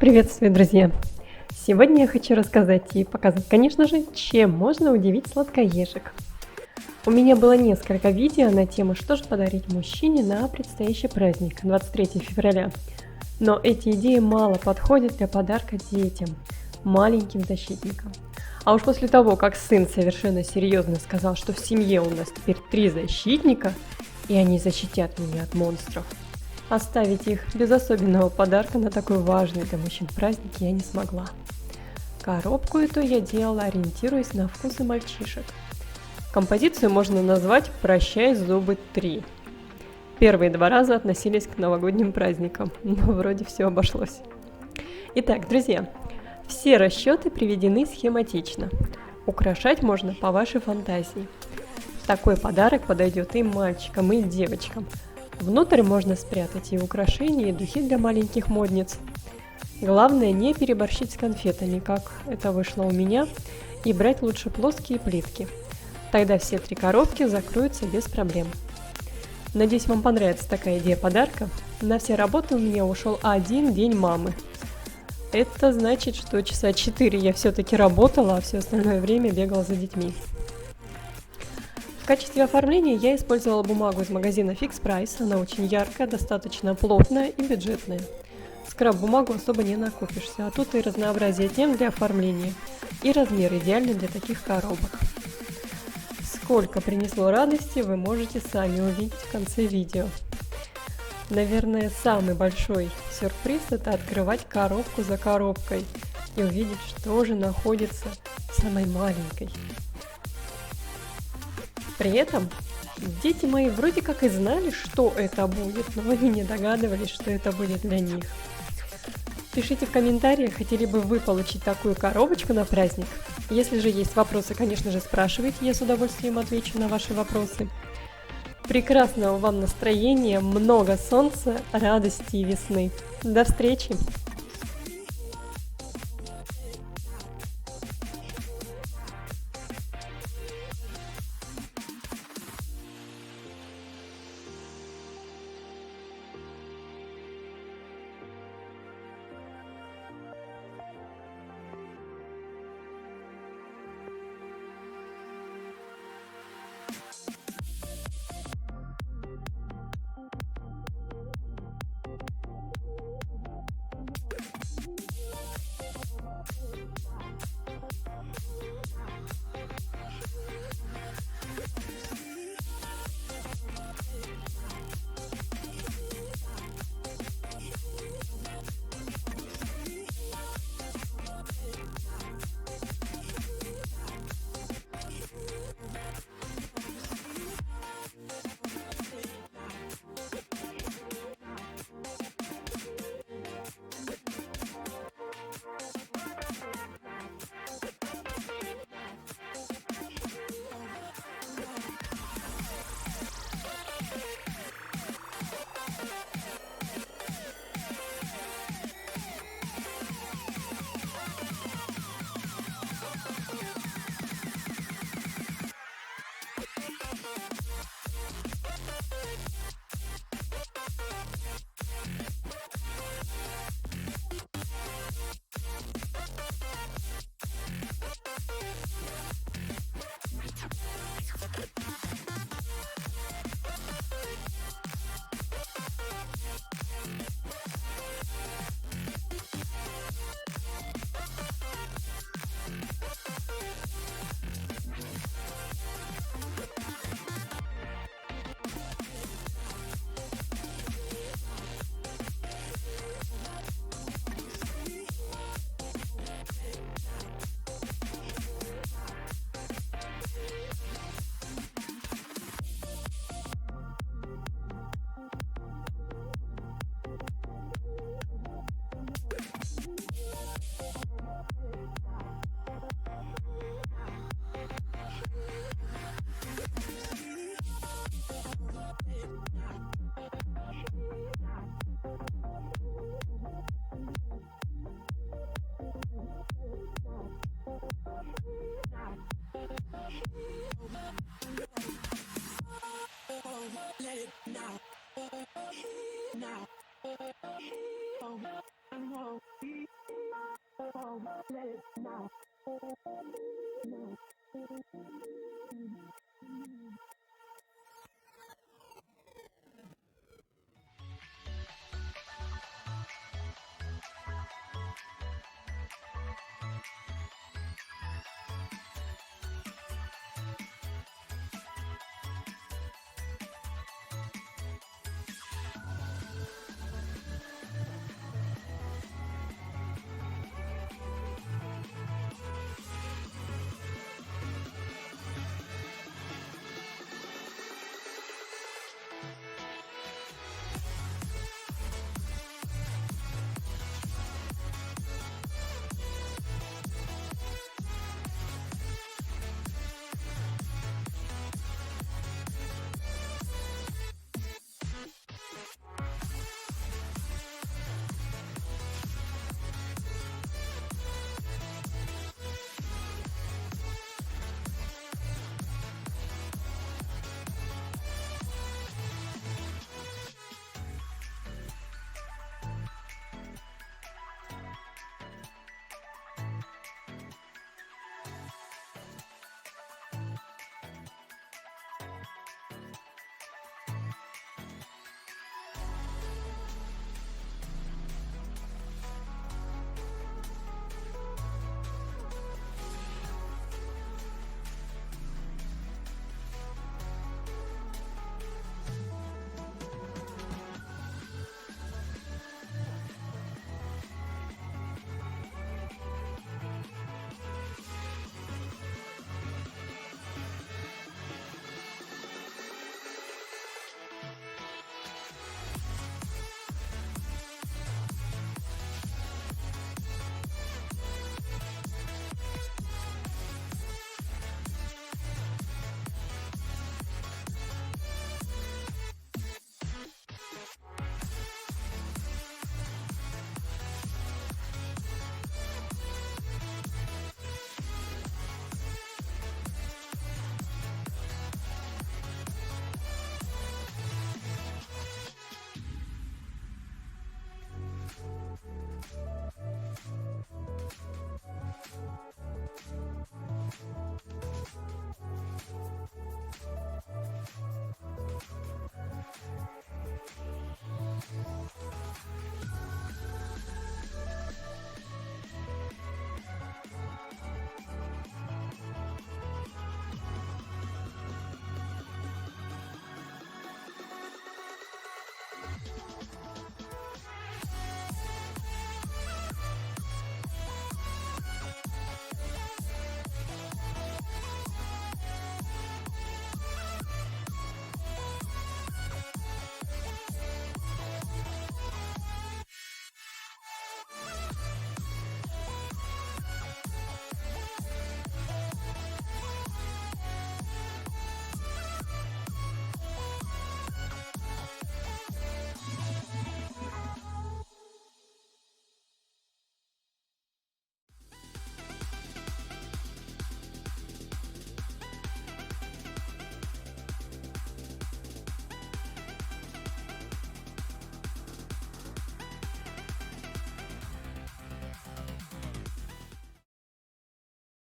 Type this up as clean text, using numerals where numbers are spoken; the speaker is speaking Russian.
Приветствую, друзья! Сегодня я хочу рассказать и показать, конечно же, чем можно удивить сладкоежек. У меня было несколько видео на тему, что же подарить мужчине на предстоящий праздник, 23 февраля. Но эти идеи мало подходят для подарка детям, маленьким защитникам. А уж после того, как сын совершенно серьезно сказал, что в семье у нас теперь 3 защитника, и они защитят меня от монстров, оставить их без особенного подарка на такой важный для мужчин праздник я не смогла. Коробку эту я делала, ориентируясь на вкусы мальчишек. Композицию можно назвать «Прощай, зубы 3». Первые 2 раза относились к новогодним праздникам, но вроде все обошлось. Итак, друзья, все расчеты приведены схематично. Украшать можно по вашей фантазии. Такой подарок подойдет и мальчикам, и девочкам. Внутрь можно спрятать и украшения, и духи для маленьких модниц. Главное не переборщить с конфетами, как это вышло у меня, и брать лучше плоские плитки. Тогда все 3 коробки закроются без проблем. Надеюсь, вам понравится такая идея подарка. На все работы у меня ушел 1 день мамы. Это значит, что часа 4 я все-таки работала, а все остальное время бегала за детьми. В качестве оформления я использовала бумагу из магазина Fix Price. Она очень яркая, достаточно плотная и бюджетная. Скраб-бумагу особо не накупишься, а тут и разнообразие тем для оформления, и размер идеальный для таких коробок. Сколько принесло радости, вы можете сами увидеть в конце видео. Наверное, самый большой сюрприз – это открывать коробку за коробкой и увидеть, что же находится в самой маленькой. При этом дети мои вроде как и знали, что это будет, но они не догадывались, что это будет для них. Пишите в комментариях, хотели бы вы получить такую коробочку на праздник. Если же есть вопросы, конечно же, спрашивайте, я с удовольствием отвечу на ваши вопросы. Прекрасного вам настроения, много солнца, радости и весны. До встречи! Let it now. Now. Let it now.